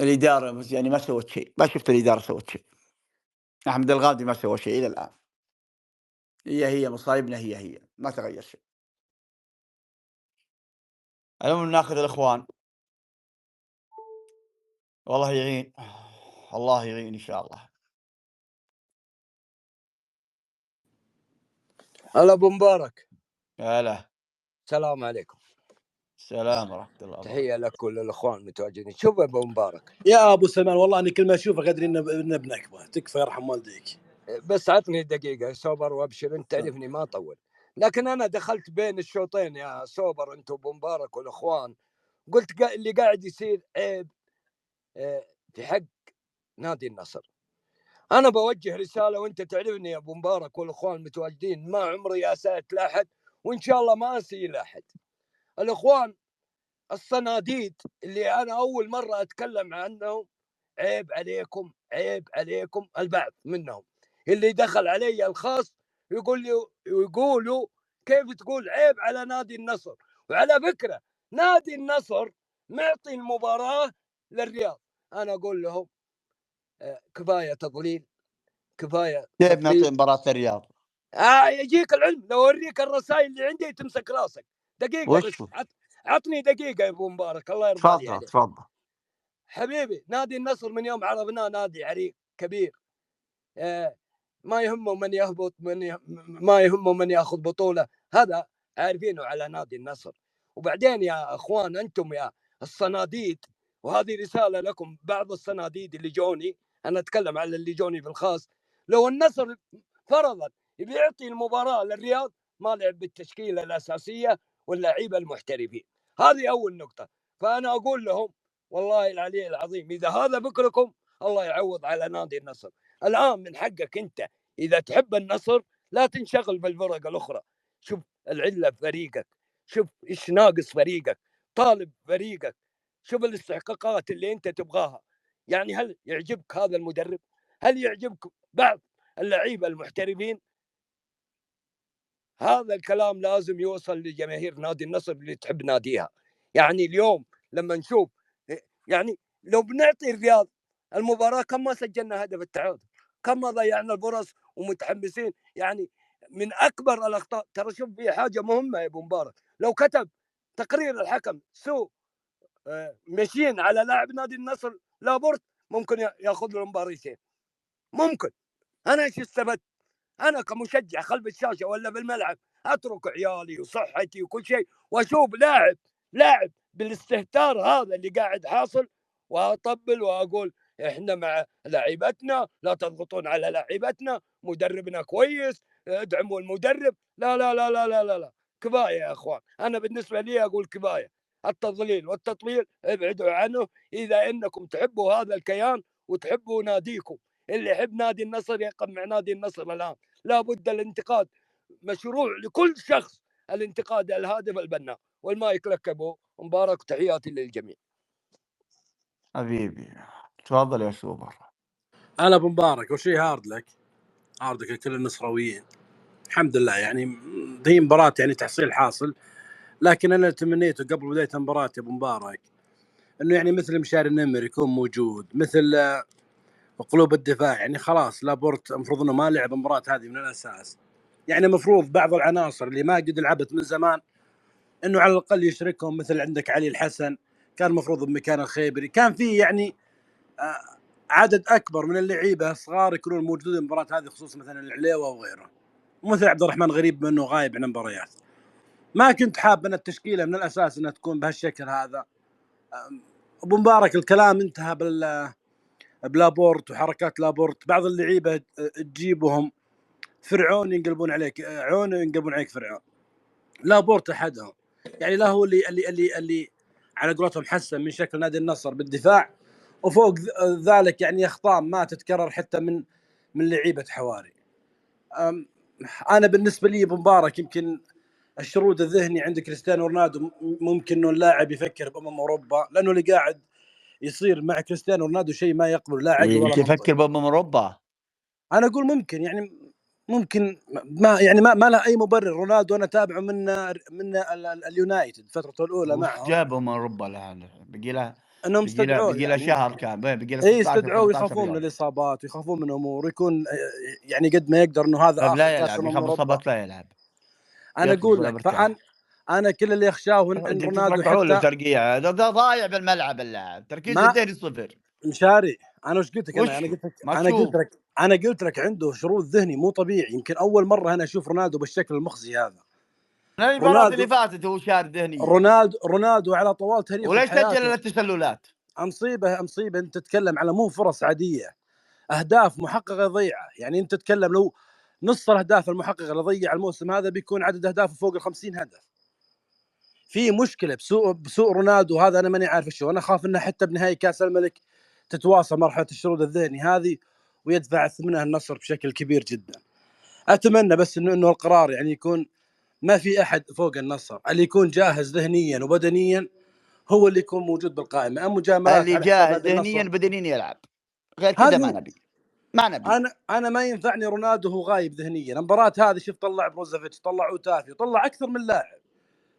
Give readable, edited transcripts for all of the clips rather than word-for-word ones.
الإدارة بس يعني ما سوت شيء، ما شُفت الإدارة سوت شيء. أحمد الغامدي ما سوى شيء إلى الآن. هي مصايبنا هي، ما تغيّر شيء. على العموم ناخذ الإخوان، والله يعين، الله يعين إن شاء الله. هلا أبو مبارك. هلا. السلام عليكم. السلام ورحمة الله وبركاته. تحية لك وللأخوان المتواجدين. شوف يا أبو مبارك، يا ابو سلمان والله اني كل ما اشوفك ادري ان ابنك تكفى يرحم والديك. بس عطني دقيقة سوبر وابشر، انت تعرفني ما اطول، لكن انا دخلت بين الشوطين يا سوبر انت وابو مبارك والاخوان، قلت اللي قاعد يصير عيب في حق نادي النصر. انا بوجه رسالة، وانت تعرفني يا ابو مبارك والاخوان المتواجدين ما عمري اسأت لاحد، وان شاء الله ما اسيء لاحد. الاخوان الصناديد اللي انا اول مرة اتكلم عنهم، عيب عليكم، عيب عليكم. البعض منهم اللي دخل علي الخاص يقولوا كيف تقول عيب على نادي النصر؟ وعلى فكرة نادي النصر معطي المباراة للرياض. أنا أقول لهم كفاية تضليل، كفاية كيف نعطي تضليل. مباراة الرياض؟ يجيك العلم لو أوريك الرسائل اللي عندي تمسك راسك. دقيقة بس، وشو؟ عطني دقيقة يا أبو مبارك، الله يرضى لي عليك. تفضل. حبيبي نادي النصر من يوم عرفناه نادي عريق كبير، ما يهمه من يهبط، ما يهمه من ياخذ بطولة، هذا عارفينه على نادي النصر. وبعدين يا اخوان انتم يا الصناديد، وهذه رسالة لكم بعض الصناديد اللي جوني، انا اتكلم على اللي جوني في الخاص. لو النصر فرضا بيعطي المباراة للرياض ما لعب بالتشكيلة الأساسية واللاعيبة المحترفين، هذه أول نقطة. فأنا أقول لهم والله العلي العظيم إذا هذا فكركم الله يعوض على نادي النصر. الآن من حقك أنت إذا تحب النصر لا تنشغل بالفرق الأخرى. شوف العلة في فريقك، شوف إيش ناقص فريقك، طالب فريقك، شوف الاستحقاقات اللي أنت تبغاها. يعني هل يعجبك هذا المدرب؟ هل يعجبك بعض اللعيبة المحترفين؟ هذا الكلام لازم يوصل لجماهير نادي النصر اللي تحب ناديها. يعني اليوم لما نشوف، يعني لو بنعطي الرياض المباراة كم ما سجلنا هدف التعادل، كم ما ضيعنا الفرص ومتحمسين. يعني من أكبر الأخطاء، ترى شوف في حاجة مهمة يا أبو مبارك، لو كتب تقرير الحكم سوء ماشيين على لاعب نادي النصر لابورت ممكن ياخذ له مباريتين، ممكن. أنا إيش استفدت؟ انا كمشجع خلف الشاشه ولا في الملعب اترك عيالي وصحتي وكل شيء واشوف لاعب بالاستهتار هذا اللي قاعد حاصل، واطبل واقول احنا مع لاعبتنا، لا تضغطون على لاعبتنا، مدربنا كويس، ادعموا المدرب. لا لا لا لا لا لا, لا. كفايه يا اخوان، انا بالنسبه لي اقول كفايه التضليل والتطويل، ابعدوا عنه اذا انكم تحبوا هذا الكيان وتحبوا ناديكم. اللي يحب نادي النصر يقف مع نادي النصر الان. لابد الانتقاد مشروع لكل شخص، الانتقاد الهادف البناء. والمايك لك ابو مبارك، تحياتي للجميع. حبيبي تفضل يا سوبر. انا ابو مبارك وشي هارد لك لكل النصراويين. الحمد لله يعني هي مباراة يعني تحصيل حاصل، لكن انا تمنيته قبل بداية المباراة يا ابو مبارك انه يعني مثل مشاري النمر يكون موجود، مثل قلوب الدفاع. يعني خلاص لابورت المفروض انه ما لعب المباراة هذه من الاساس، يعني المفروض بعض العناصر اللي ما قد لعبت من زمان انه على الاقل يشركهم، مثل عندك علي الحسن كان المفروض بمكان الخيبري، كان في يعني عدد اكبر من اللعيبه الصغار يكونون موجودين المباراه هذه، خصوصا مثلا العليوه وغيره، ومثل عبد الرحمن غريب منه غايب عن المباريات. ما كنت حاب ان التشكيله من الاساس انها تكون بهالشكل هذا. ابو مبارك الكلام انتهى بلابورت وحركات لابورت. بعض اللعيبه تجيبهم فرعون ينقلبون عليك عون وينقلبون عليك فرعون. لابورت احدهم، يعني لا هو اللي على قولتهم حسن من شكل نادي النصر بالدفاع، وفوق ذلك يعني اخطاء ما تتكرر حتى من لعيبه حواري. انا بالنسبه لي ابو مبارك يمكن الشرود الذهني عند كريستيانو رونالدو ممكن انه اللاعب يفكر اوروبا، لانه اللي قاعد يصير مع كريستيانو رونالدو شيء ما يقبل لا عقل ولا منطق. تفكر اوروبا؟ انا اقول ممكن، يعني ممكن ما له اي مبرر. رونالدو انا تابعه من اليونايتد فترته الاولى معه، جابهم اوروبا لها بقي له انهم بيجي استدعوه له يعني شهر كامل، بيجي له اي 16 استدعوه 18 ويخافون من يوم. الاصابات ويخافون من امور، يكون يعني قد ما يقدر انه هذا طيب اخر لا كاس يلعب، يخاف اوروبا. اصابات لا يلعب، انا يطلع اقول ولا لك مرتاح. انا كل اللي اخشاه ان رونالدو ترقعوا له حتى ترقيع، ده ضايع بالملعب اللاعب، تركيزه ما الذهني صفر. مشاري انا وش قلت لك؟ وش انا قلت لك ما انا قلت تشوف؟ لك انا قلت لك عنده شرود ذهني مو طبيعي. يمكن اول مره انا اشوف رونالدو بالشكل المخزي هذا. من المباراة رونالدو اللي فاتت هو شارد ذهنيا، رونالدو على طوال تاريخه وليش سجل بحياته التسللات؟ مصيبه. انت تتكلم على مو فرص عاديه، اهداف محققه يضيعها. يعني انت تتكلم لو نص الاهداف المحققه اللي ضيع الموسم هذا بيكون عدد اهدافه فوق ال50 هدف. في مشكله بسوء رونالدو هذا، انا ماني عارف شو. انا اخاف انه حتى بنهائي كاس الملك تتواصل مرحله الشرود الذهني هذه ويدفع ثمنها النصر بشكل كبير جدا. اتمنى بس انه القرار يعني يكون ما في احد فوق النصر، اللي يكون جاهز ذهنيا وبدنيا هو اللي يكون موجود بالقائمه. مجاملات اللي على حساب جاهز نادي ذهنيا النصر بدنيا يلعب، غير كذا ما هذه. نبي، ما نبي. انا ما ينفعني رونالدو هو غايب ذهنيا. المباراه هذه شوف طلع بروزوفيتش، طلع اوتافي، طلع اكثر من لاعب،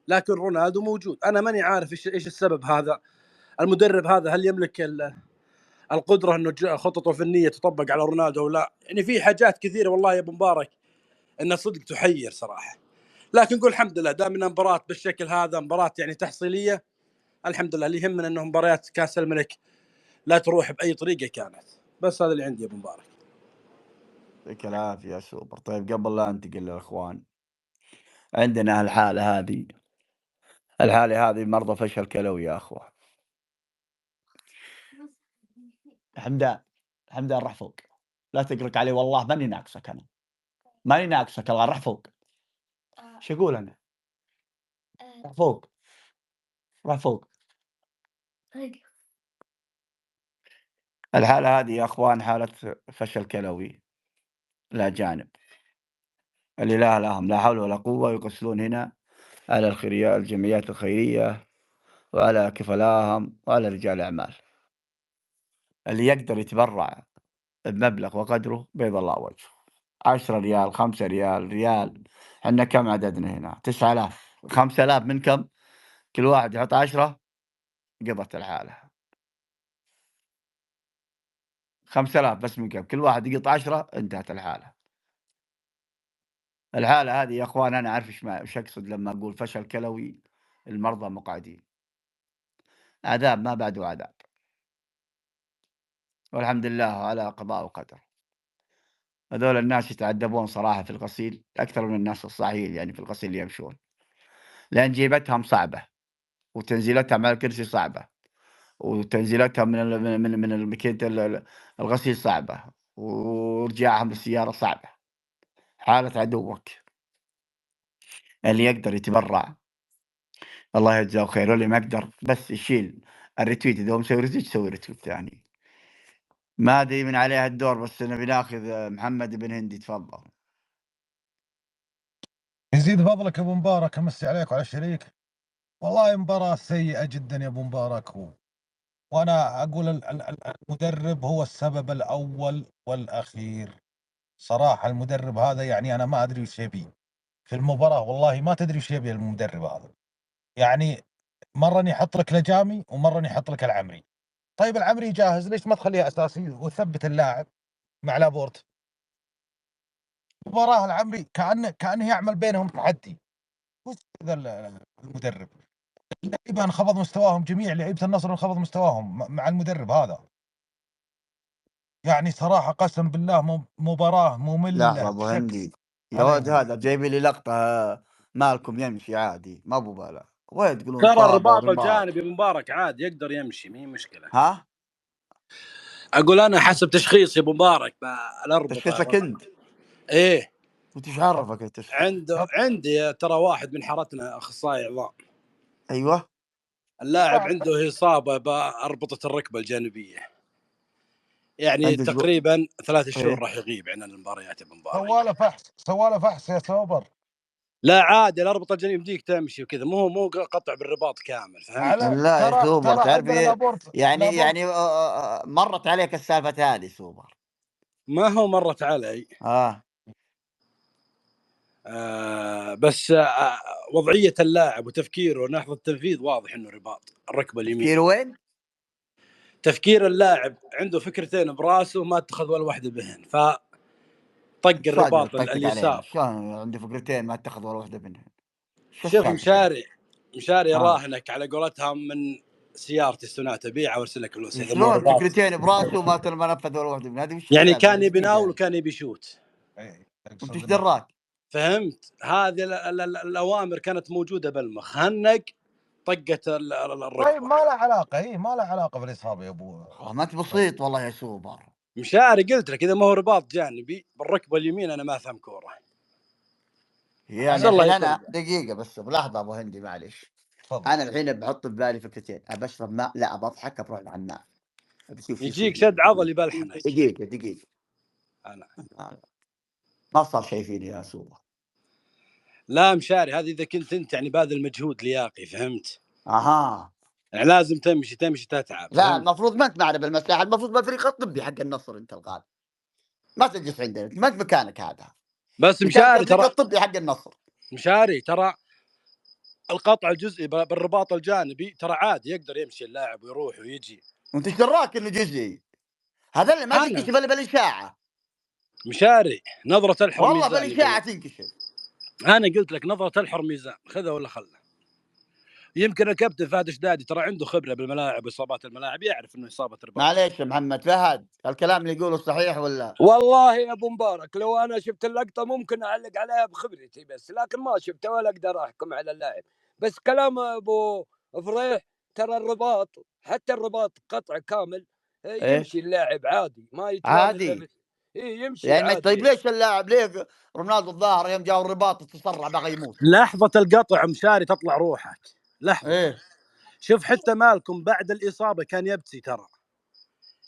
لكن رونالدو موجود. انا ماني عارف ايش السبب هذا. المدرب هذا هل يملك القدره انه خططه الفنيه تطبق على رونالدو او لا؟ يعني في حاجات كثيره والله يا ابو مبارك ان صدق تحير صراحه. لكن نقول الحمد لله دام ان مباراه بالشكل هذا مباراه يعني تحصيليه، الحمد لله. اللي يهمنا انه مباريات كاس الملك لا تروح باي طريقه كانت. بس هذا اللي عندي يا ابو مبارك. يعطيك العافية يا سوبر. طيب قبل لا انتقل للاخوان، عندنا الحالة هذه مرضى فشل كلوي يا اخوة. حمدان راح فوق، لا تقرق علي والله ماني ناقصك، انا ماني ناقصك، الله راح فوق. شو اقول انا؟ راح فوق. الحالة هذه يا اخوان حالة فشل كلوي الأجانب اللي لا لهم لا حول ولا قوة، يقصلون هنا على الجمعيات الخيرية وعلى كفلاهم وعلى رجال الأعمال. اللي يقدر يتبرع بمبلغ وقدره بيض الله وجهه، 10 ريال 5 ريال. احنا كم عددنا هنا؟ 9000 5000 من كم؟ كل واحد يحط 10 قضت الحالة. 5000 بس من كم؟ كل واحد يقط 10 انتهت الحالة. الحالة هذه يا اخوان انا عارف ايش اقصد لما اقول فشل كلوي. المرضى مقعدين، عذاب ما بعده عذاب، والحمد لله على قضاء وقدر. هذول الناس يتعذبون صراحة في الغسيل أكثر من الناس الصحيين، يعني في الغسيل يمشون، لأن جيبتهم صعبة وتنزيلتهم على الكرسي صعبة وتنزيلتهم من الماكينة الغسيل صعبة ورجاعهم بالسيارة صعبة. حالة عدوك. اللي يقدر يتبرع الله يجزاه خير، واللي ما يقدر بس يشيل الريتويت. إذا هو مسوي ريتويت يسوي ريتويت ثاني. ما أدري من عليها الدور، بس نبي ناخذ محمد بن هندي، تفضل. يزيد فضلك يا ابو مبارك، امسي عليك وعلى الشريك. والله مباراة سيئة جدا يا ابو مبارك. وانا اقول المدرب هو السبب الاول والاخير. صراحة المدرب هذا يعني انا ما ادري وش يبي في المباراة، والله ما تدري وش يبي المدرب هذا. يعني مرة يحط لك لجامي ومرة يحط لك العمري. طيب العمري جاهز، ليش ما تخليه اساسي وثبت اللاعب مع لابورت؟ مباراة العمري كأنه يعمل بينهم تحدي. وش ذا المدرب؟ اللعيبه انخفض مستواهم، جميع لعيبه النصر انخفض مستواهم مع المدرب هذا. يعني صراحه قسم بالله مباراه ممله لحظة أبو بشكل. هندي يا ولد، هذا جايب لي لقطة مالكم يمشي عادي ما أبو بالغ، وين تقولون ترى صابة الرباط ورباط؟ الجانبي مبارك عاد يقدر يمشي، ما هي مشكله. ها؟ اقول انا حسب تشخيص يا ابو مبارك الاربطه. تشخيصك أنت؟ ايه وش عرفك التشخيص؟ عندي ترى واحد من حارتنا اخصائي عظام. أيوه. اللاعب عنده اصابه باربطه الركبه الجانبيه، يعني عنده تقريبا 3 شهور إيه؟ راح يغيب عن المباريات يا ابو مبارك. سواله فحص يا سوبر. لا عادي، الاربطه الجانبيه يمديك تمشي وكذا، مو قطع بالرباط كامل، فهمت؟ لا يا سوبر، تعرف يعني لابورت. مرت عليك السالفة هذه سوبر؟ ما هو مرت علي. بس وضعية اللاعب وتفكيره ونحو التنفيذ واضح انه رباط الركبة اليمين. تفكيره وين؟ تفكير اللاعب عنده فكرتين براسه ما اتخذ ولا واحده بهن، فطق الرباط اليسار. شلون عنده فكرتين ما اتخذ ولا واحده منهم؟ شوف مشاري راهنك على قولتهم من سيارتي السوناتا بيعه وارسل لك فلوس. اذا مو شلون فكرتين براسه ما نفذ ولا واحده منهم؟ هذه مشكله يعني كان يبي يناول وكان يبي يشوت. انت ايش دراك؟ فهمت؟ هذه الاوامر كانت موجوده بالمخ. هنق طقت الركبه. طيب ما له علاقه، ما له علاقه بالاصابه يا ابو. ما انت بسيط والله يا سوبر. مشاري قلت لك اذا ما هو رباط جانبي بالركبه اليمين انا ما افهم كوره. يعني انا دقيقه بس بلحظه ابو هندي معلش. انا الحين بحط ببالي فكرتين، ابى اشرب ماء لا بضحك بروح مع الناس. يجيك شد عضلي بالحنك. دقيقه انا ما صار شيء فيني يا سوبر. لا مشاري هذه اذا كنت انت يعني باذل مجهود لياقي. فهمت؟ يعني لازم تمشي تتعب. لا المفروض ما انت معنا بالمساحه، المفروض بالفريق الطبي حق النصر انت الغالب. ما تجلس عندنا، ما في مكانك هذا. بس مشاري ترى الطبي حق النصر. مشاري ترى القطع الجزئي بالرباط الجانبي ترى عادي يقدر يمشي اللاعب ويروح ويجي. وانت ايش دراك انه جزئي؟ هذا اللي ما تنكشف الا بالاشاعه. مشاري نظره الحر والله بالاشاعه تنكشف. انا قلت لك نظره الحر ميزان، خذه ولا خله. يمكن الكابتن فهد الشدادي ترى عنده خبره بالملاعب واصابات الملاعب، يعرف انه اصابه رباط. معليش يا محمد فهد، الكلام اللي يقوله صحيح ولا؟ والله يا ابو مبارك لو انا شفت اللقطه ممكن اعلق عليها بخبرتي بس، لكن ما شفته ولا اقدر احكم على اللاعب. بس كلام ابو فريح ترى الرباط، حتى الرباط قطع كامل يمشي اللاعب عادي، ما يتوالى عادي. يمشي يعني عادي. طيب ليش اللاعب ليه رونالدو الظاهر يوم جاء الرباط تسرع بغى يموت؟ لحظه القطع مشاري تطلع روحك لحظه. شوف حتى مالكم بعد الاصابه كان يبكي، ترى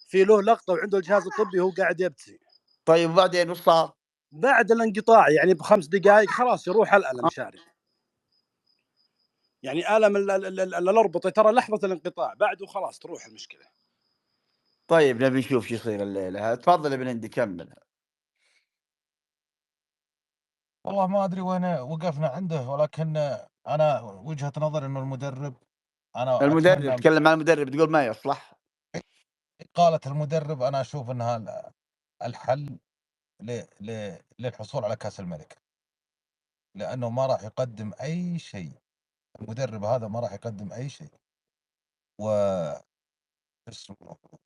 في له لقطه وعنده الجهاز الطبي وهو قاعد يبكي. طيب وبعدين وش صار؟ بعد الانقطاع يعني ب5 دقائق خلاص يروح الالم مشاري. يعني الم الاربطه ترى لحظه الانقطاع بعده خلاص تروح المشكله. طيب نبي نشوف شو يصير الليله. تفضل ابن عندي كمل. والله ما ادري وين وقفنا عنده، ولكن انا وجهه نظري انه المدرب تكلم عن المدرب تقول ما يصلح. قالت المدرب انا اشوف انها الحل للحصول على كاس الملك، لانه ما راح يقدم اي شيء. المدرب هذا ما راح يقدم اي شيء،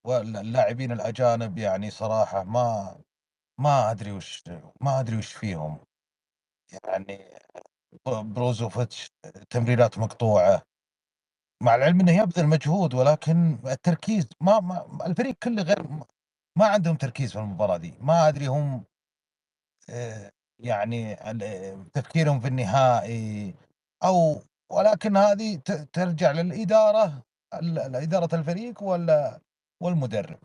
واللاعبين الاجانب يعني صراحه ما ادري وش فيهم. يعني بروزوفيتش تمريرات مقطوعه، مع العلم انه يبذل مجهود، ولكن التركيز ما الفريق كله غير ما عندهم تركيز في المباراه دي. ما ادري هم يعني تفكيرهم في النهائي او، ولكن هذه ترجع للاداره، اداره الفريق والمدرب.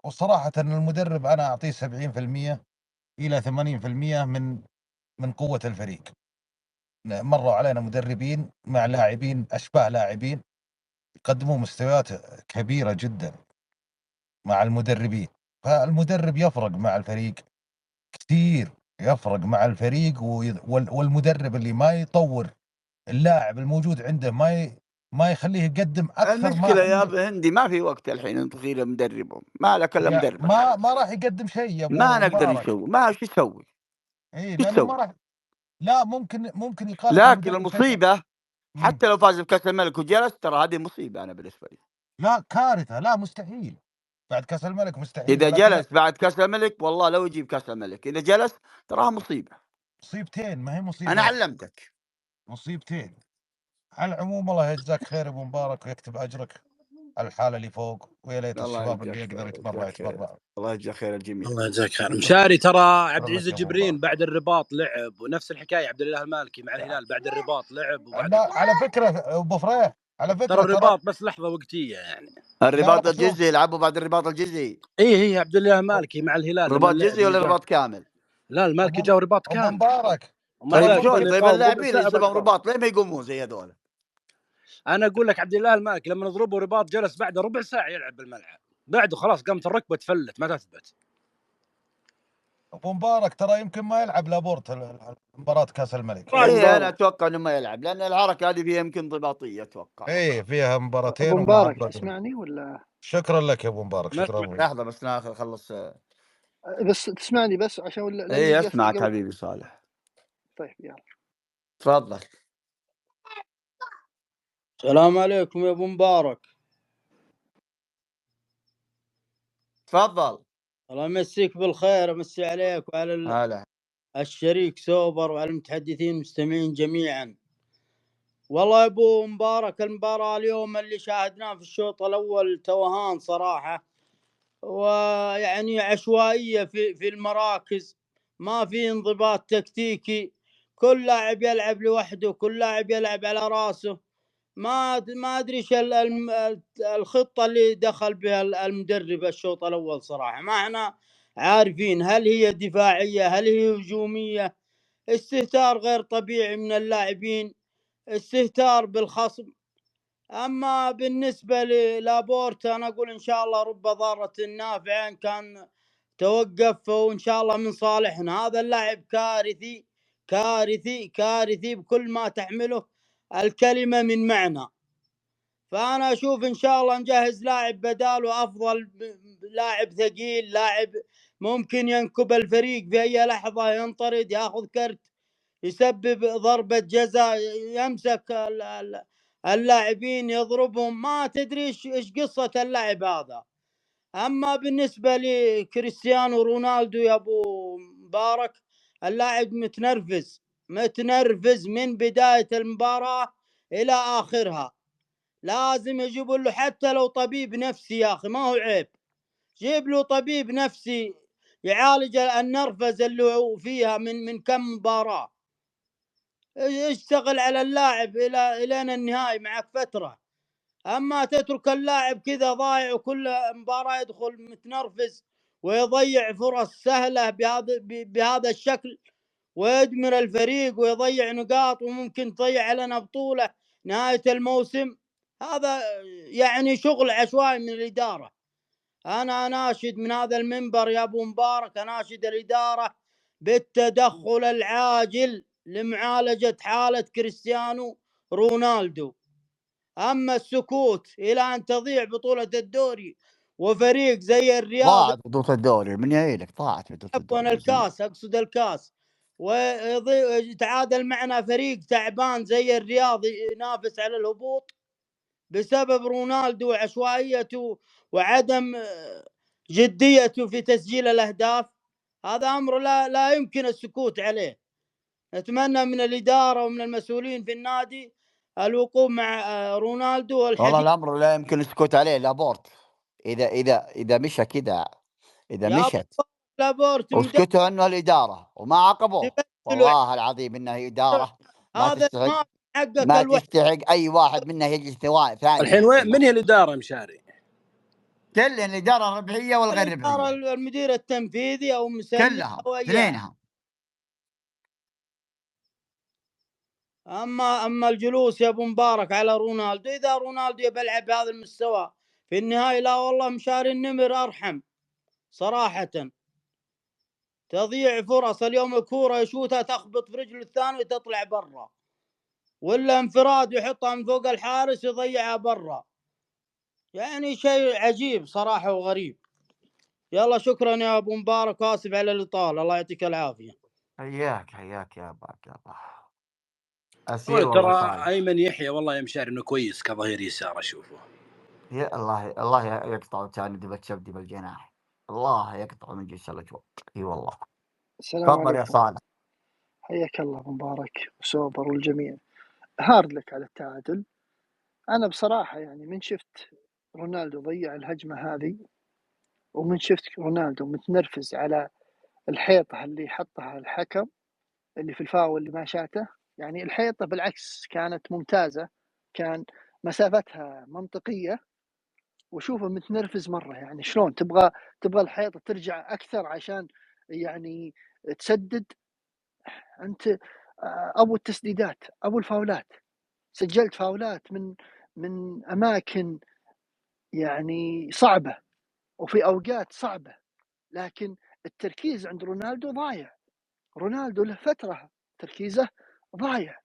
وصراحه المدرب انا اعطيه 70% الى 80% من قوه الفريق. مروا علينا مدربين مع لاعبين اشباه لاعبين يقدموا مستويات كبيره جدا مع المدربين، فالمدرب يفرق مع الفريق كثير، يفرق مع الفريق. والمدرب اللي ما يطور اللاعب الموجود عنده ما يخليه يقدم اكثر. المشكله يا ابو هندي ما في وقت الحين تغير مدربهم، ما لك الا مدرب ما راح يقدم شيء يا ابو ما نقدر نسوي. ما شو يسوي؟ لانه ما راح. لا ممكن يقال. لكن المصيبه حتى لو فاز بكاس الملك وجلس، ترى هذه مصيبه انا بالنسبه لي. لا كارثه، لا مستحيل بعد كاس الملك، مستحيل. اذا جلس بعد كاس الملك والله لو يجيب كاس الملك، اذا جلس تراها مصيبتين، ما هي مصيبه. انا علمتك مصيبتين. على العموم الله يجزاك خير ابو مبارك ويكتب اجرك على الحاله اللي فوق، ويا ليت الشباب اللي يقدر يتبرع. الله يجزاك خير الجميع. الله يجزاك خير. مشاري ترى عبد العزيز جبرين بعد الرباط لعب، ونفس الحكايه عبد الله المالكي مع الهلال بعد الرباط لعب. وبعد على فكره ابو فريح، على فكره ترى الرباط بس لحظه وقتيه يعني. الرباط الجزئي يلعبوا بعد الرباط الجزئي. هي عبد الله المالكي مع الهلال رباط جزئي ولا رباط كامل؟ لا المالكي جاء رباط كامل. مبارك طيب اللاعبين اللي يسوون رباط ليه ما يقومون زي هذول؟ انا اقول لك عبد الله المالكي لما نضربه رباط جلس بعد ربع ساعه يلعب بالملعب، بعده خلاص قامت الركبه تفلت ما تثبت. ابو مبارك ترى يمكن ما يلعب لابورت مباراه كاس الملك. انا اتوقع انه ما يلعب، لان الحركه هذه فيها يمكن ضباطيه اتوقع. فيها مباراتين. ابو مبارك تسمعني ولا؟ شكرا لك يا ابو مبارك، شكرا نسمع. لك. لحظة بس ناخذ خلص. بس تسمعني بس عشان لأن اي قصدي اسمعك قبل. حبيبي صالح، طيب يلا تفضل. السلام عليكم يا ابو مبارك. تفضل. الله يمسيك بالخير، امسي عليك وعلى هلا. الشريك سوبر وعلى المتحدثين المستمعين جميعا. والله يا ابو مبارك، المباراة اليوم اللي شاهدناه في الشوط الاول توهان صراحة، ويعني عشوائية في المراكز، ما في انضباط تكتيكي، كل لاعب يلعب لوحده، كل لاعب يلعب على راسه. ما ادري ايش الخطة اللي دخل بها المدرب الشوط الاول صراحة، ما احنا عارفين هل هي دفاعية هل هي هجومية. استهتار غير طبيعي من اللاعبين، استهتار بالخصم. اما بالنسبة للابورت انا اقول ان شاء الله رب ضارة نافعة، ان كان توقف وان شاء الله من صالحنا. هذا اللاعب كارثي كارثي كارثي بكل ما تحمله الكلمة من معنى. فأنا أشوف إن شاء الله نجهز لاعب بداله أفضل، لاعب ثقيل، لاعب ممكن ينكب الفريق في أي لحظة، ينطرد، ياخذ كرت، يسبب ضربة جزاء، يمسك اللاعبين يضربهم. ما تدري إيش قصة اللاعب هذا. أما بالنسبة لكريستيانو رونالدو يا أبو مبارك، اللاعب متنرفز من بداية المباراة إلى آخرها. لازم يجيبوا له حتى لو طبيب نفسي يا أخي، ما هو عيب. جيب له طبيب نفسي يعالج النرفز اللي هو فيها من كم مباراة. اشتغل على اللاعب إلى النهاية معك فترة. أما تترك اللاعب كذا ضايع وكل مباراة يدخل متنرفز ويضيع فرص سهلة بهذا الشكل، ويدمر الفريق ويضيع نقاط وممكن تضيع علينا بطولة نهاية الموسم. هذا يعني شغل عشوائي من الإدارة. أنا أناشد من هذا المنبر يا أبو مبارك، أناشد الإدارة بالتدخل العاجل لمعالجة حالة كريستيانو رونالدو. أما السكوت إلى أن تضيع بطولة الدوري وفريق زي الرياض، ضاعت بطولة الدوري من يعينك، ضاعت بطولة عفوا الدوري. الكاس، أقصد الكاس، ويتعادل معنا فريق تعبان زي الرياض ينافس على الهبوط بسبب رونالدو وعشوائيته وعدم جديته في تسجيل الأهداف. هذا أمر لا يمكن السكوت عليه. نتمنى من الإدارة ومن المسؤولين في النادي الوقوف مع رونالدو والله والحديث. الامر لا يمكن السكوت عليه. لابورت اذا مشى كذا، اذا يا مشت لابورت وسكتوا عنه الاداره وما عاقبوه، تبدلوا. والله العظيم انها اداره ما هذا تستحق، ما حقك ما الوحيد. تستحق اي واحد منه يجلس ثاني الحين يحكم وين من هي له. الاداره مشاري؟ كل الاداره الربحيه والغير الإدارة ربحيه المدير التنفيذي أو مسمي كلها أو أي. اثنينها. أما الجلوس يا أبو مبارك على رونالدو، إذا رونالدو يلعب بهذا المستوى في النهاية، لا والله مشاري النمر أرحم صراحة. تضييع فرص، اليوم الكورة يشوتها تخبط في رجله الثاني وتطلع برا، ولا انفراد يحطها من فوق الحارس يضيعها برا. يعني شيء عجيب صراحة وغريب. يلا شكرا يا أبو مبارك، وآسف على الإطالة، الله يعطيك العافية. حياك يا باك الله. اسير والله والله ترى صالح. ايمن يحيى والله يا مشاري انه كويس كظهير يسار اشوفه. يا الله يقطع تاني شبدي بالجناح، الله يقطع من جيش الاجواء. اي والله. السلام تفضل يا عليكم. صالح. حياك الله أبو مبارك وسوبر والجميع. هارد لك على التعادل. أنا بصراحة يعني من شفت رونالدو ضيع الهجمة هذه، ومن شفت رونالدو متنرفز على الحيطة اللي حطها الحكم اللي في الفاول اللي ما شاته. يعني الحيطة بالعكس كانت ممتازة، كان مسافتها منطقية، وشوفه متنرفز مرة. يعني شلون تبغى الحيطة ترجع أكثر عشان يعني تسدد؟ أنت أبو التسديدات، أبو الفاولات، سجلت فاولات من أماكن يعني صعبة وفي أوقات صعبة، لكن التركيز عند رونالدو ضايع. رونالدو له فترة تركيزه ضايع.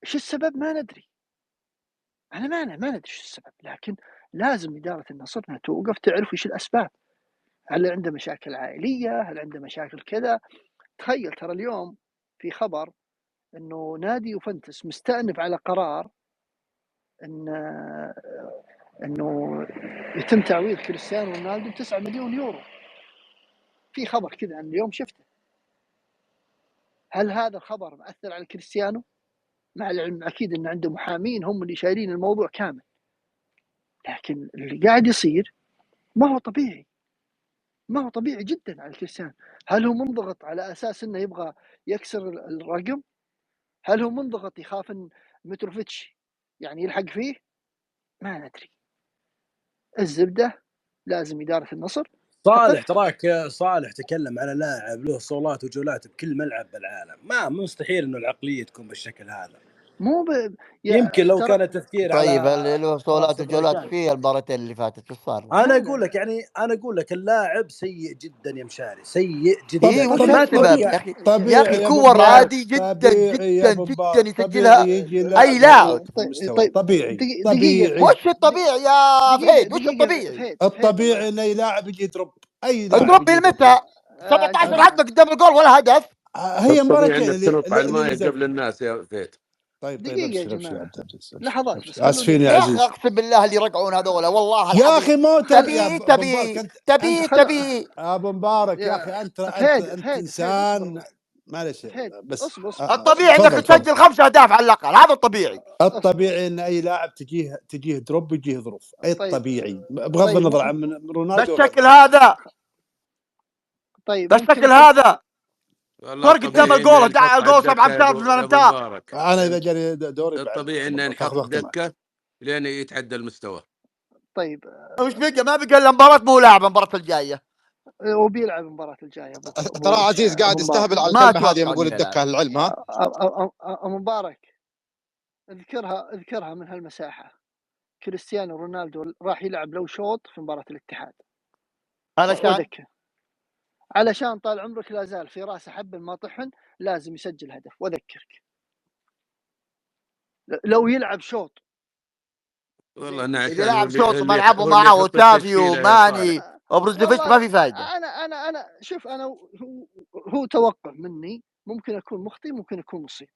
ايش السبب؟ ما ندري. انا ما ندري ايش السبب، لكن لازم إدارة النصر إنها توقف تعرف إيش الأسباب، هل عنده مشاكل عائلية، هل عنده مشاكل كذا. تخيل ترى اليوم في خبر إنه نادي يوفنتوس مستأنف على قرار إنه يتم تعويض كريستيانو رونالدو ب9 مليون يورو. في خبر كذا أنا اليوم شفته. هل هذا الخبر مأثر على كريستيانو؟ مع العلم أكيد إن عنده محامين هم اللي شايلين الموضوع كامل، لكن اللي قاعد يصير ما هو طبيعي، ما هو طبيعي جدا على كريستيانو. هل هو منضغط على أساس إنه يبغى يكسر الرقم؟ هل هو منضغط يخاف إن متروفيتش يعني يلحق فيه؟ ما ندري. الزبدة لازم إدارة النصر صالح تقف. تراك صالح تكلم على لاعب له صولات وجولات بكل ملعب بالعالم، ما مستحيل انه العقليه تكون بالشكل هذا. مو يمكن لو ترى كان التفكير طيب على اللي له راس صولات وجولات الرجال. فيه المباراتين اللي فاتت ايش صار له؟ انا لا اقول لا لك يعني انا اقول لك اللاعب سيء جدا يا مشاري، سيء جدا. اي وش ما السبب تبي يا اخي؟ يا طبيعي اخي يا ابو كور مبارك، عادي جدا طبيعي يا جدا ابو جدا مبارك، يسجلها طبيعي يجي اي لاعب لاعب. مضغوط في المستوى، طيب طبيعي دقيقة طبيعي. وش الطبيعي يا فهد؟ وش الطبيعي؟ فهد الطبيعي انه لاعب يجي يضرب، اي لاعب اضرب يجي يضرب. متى؟ 17 جماعة هدف قدام الجول ولا هدف. هي مباراة الطبيعي انك تنط على الماء اللي قبل الناس يا فيت. طيب دقيقة يا ابشر ابشر يا جماعة، عبد العزيز، لحظات بس اسفين يا يا عزيز. اخي اقسم بالله اللي يرقعون هذول والله يا العظيم اخي موت يا تبي ابو مبارك، تبي انت تبي خلو تبي ابو مبارك يا يا اخي انت فهد انسان معلش فهد بس اصبر الطبيعي انك تفضل تسجل 5 اهداف على الاقل، هذا الطبيعي. الطبيعي ان اي لاعب تجيه دروب يجيه ظروف، اي طيب الطبيعي بغض طيب النظر عن رونالدو ولا بالشكل هذا طيب بالشكل هذا والله صار قدام الطبيعي الجول انه نحط على الجول 7 الدكه امتار من يا ابو الامتار. مبارك. انا اذا جاني دوري بعد الطبيعي انه تاخذ نحط وقت معك. دكه لين يتعدى المستوى. طيب وش بقى؟ ما بقى الا مباراه، مو لاعب المباراه الجايه وبيلعب المباراة الجاية ترى عزيز قاعد يستهبل على ما الكلمه هذه يوم اتوقع يقول انه الدكه يلعب. للعلم. ها أبو مبارك اذكرها من هالمساحة. كريستيانو رونالدو راح يلعب لو شوط في مباراة الاتحاد علشان وذكر علشان طال عمرك لا زال في راسه حب ما طحن، لازم يسجل هدف. واذكرك لو يلعب شوط والله انه اذا عشان لاعب شوط اللي وملعبه هو اللي معه يحط وتافي التشكيله يا صالح. وماني وبروزوفيتش والله ما في فايده. انا شوف، انا هو توقع مني، ممكن اكون مخطئ ممكن اكون مصيب.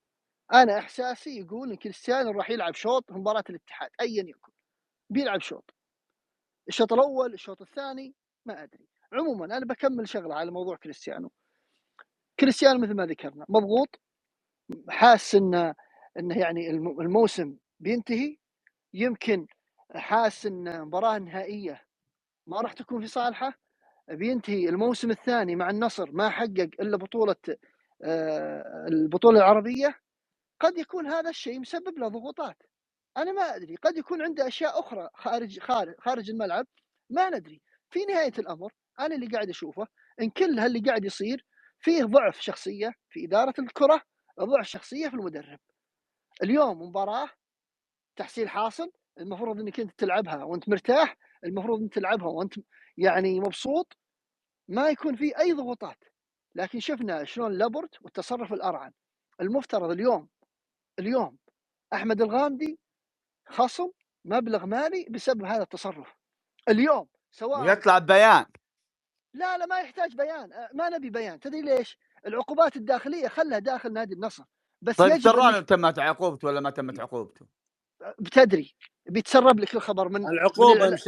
انا احساسي يقول ان كريستيانو راح يلعب شوط في مباراه الاتحاد ايا يكن، بيلعب شوط، الشوط الاول الشوط الثاني ما ادري. عموما انا بكمل شغله على موضوع كريستيانو مثل ما ذكرنا مضغوط، حاس انه يعني الموسم بينتهي، يمكن حاس ان مباراه نهائيه ما راح تكون في صالحه، بينتهي الموسم الثاني مع النصر ما حقق الا بطوله البطوله العربيه. قد يكون هذا الشيء مسبب له ضغوطات، انا ما ادري، قد يكون عنده اشياء اخرى خارج الملعب، ما ندري. في نهايه الامر انا اللي قاعد اشوفه ان كل هاللي قاعد يصير فيه ضعف شخصيه في اداره الكره، ضعف شخصيه في المدرب. اليوم مباراه تحصيل حاصل، المفروض انك انت تلعبها وانت مرتاح، المفروض انت تلعبها وانت يعني مبسوط، ما يكون في اي ضغوطات. لكن شفنا شلون لابورت والتصرف الارعن. المفترض اليوم احمد الغامدي خصم مبلغ مالي بسبب هذا التصرف اليوم، سواء ويطلع ببيان. لا ما يحتاج بيان، ما نبي بيان. تدري ليش؟ العقوبات الداخليه خلها داخل نادي النصر، بس طيب يجب ترى تمت عقوبته ولا ما تمت عقوبته؟ بتدري بيتسرب لك الخبر من العقوبه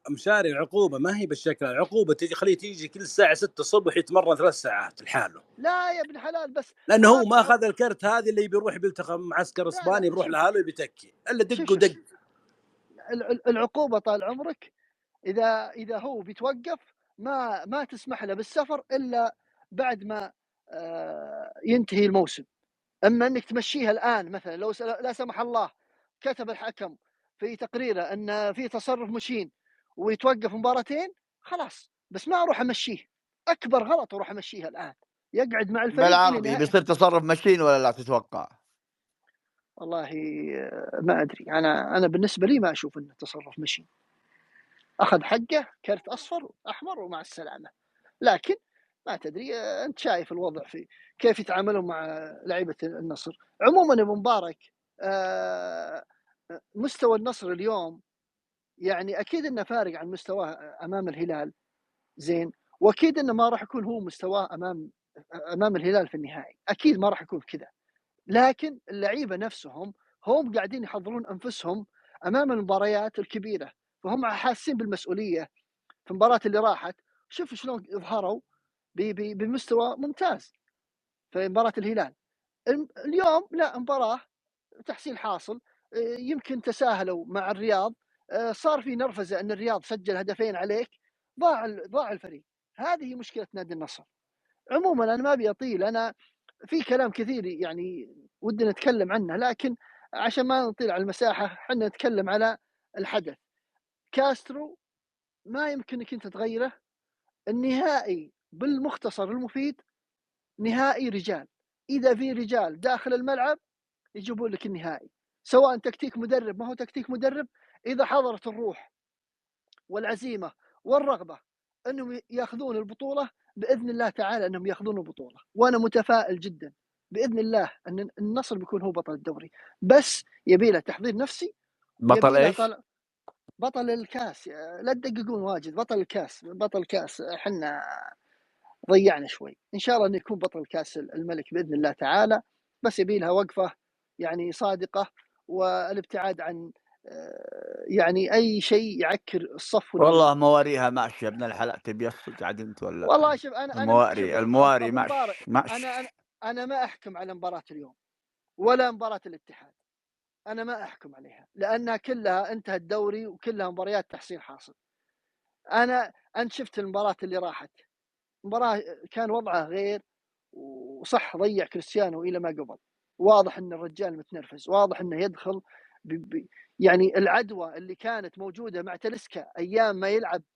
مشاري العقوبه ما هي بالشكل. العقوبه خليه تيجي كل الساعه 6 الصبح يتمرن 3 ساعات لحاله. لا يا ابن حلال، بس لانه هو ما اخذ الكرت هذه اللي بيروح بيلتقى معسكر اسباني بيروح لحاله يبتكي الا دق ودق. العقوبه طال عمرك اذا هو بيتوقف ما تسمح له بالسفر الا بعد ما ينتهي الموسم. اما انك تمشيها الان مثلا، لو لا سمح الله كتب الحكم في تقريره ان في تصرف مشين ويتوقف مباراتين، خلاص، بس ما اروح امشيه، اكبر غلط اروح امشيها الان، يقعد مع الفريق بالعربي بيصير تصرف مشين ولا لا تتوقع؟ والله ما ادري، انا بالنسبه لي ما اشوف انه تصرف مشين، اخذ حقه كرت اصفر احمر ومع السلامه. لكن ما تدري، انت شايف الوضع في كيف يتعاملون مع لعيبه النصر. عموما يا ابو مبارك، مستوى النصر اليوم يعني أكيد إنه فارق عن مستواه أمام الهلال، زين، وأكيد إنه ما راح يكون هو مستواه أمام الهلال في النهائي، أكيد ما راح يكون كذا، لكن اللعيبة نفسهم هم قاعدين يحضرون أنفسهم أمام المباريات الكبيرة، فهم حاسين بالمسؤولية. في المباراة اللي راحت شوفوا شلون ظهروا بمستوى ممتاز في مباراة الهلال. اليوم لا، مباراة تحصيل حاصل، يمكن تساهلوا مع الرياض، صار في نرفزة أن الرياض سجل هدفين عليك، ضاع الفريق. هذه مشكلة نادي النصر. عموما أنا ما أبي أطيل، أنا في كلام كثير يعني ودنا نتكلم عنه، لكن عشان ما نطيل على المساحة حنا نتكلم على الحدث. كاسترو ما يمكنك أنت تغيره. النهائي بالمختصر المفيد نهائي رجال، إذا في رجال داخل الملعب يجيبون لك النهائي، سواء تكتيك مدرب ما هو تكتيك مدرب، إذا حضرت الروح والعزيمة والرغبة أنهم يأخذون البطولة بإذن الله تعالى أنهم يأخذون البطولة، وأنا متفائل جدا بإذن الله أن النصر بيكون هو بطل الدوري، بس يبي له تحضير نفسي. بطل ايش؟ بطل الكاس. لا تدققون واجد، بطل الكاس احنا ضيعنا شوي. ان شاء الله انه يكون بطل كاس الملك باذن الله تعالى، بس يبي لها وقفه يعني صادقه، والابتعاد عن يعني اي شيء يعكر الصف والله مواريها ماشيه ابن الحلال. تبي يصج عاد انت ولا؟ والله شوف انا المواري ماشي. انا ما احكم على مباراه اليوم ولا مباراه الاتحاد، انا ما احكم عليها لانها كلها انتهى الدوري وكلها مباريات تحصيل حاصل. انت شفت المباراه اللي راحت، مباراه كان وضعه غير، وصح ضيع كريستيانو الى ما قبل، واضح ان الرجال متنرفز، واضح انه يدخل يعني العدوى اللي كانت موجوده مع تاليسكا ايام ما يلعب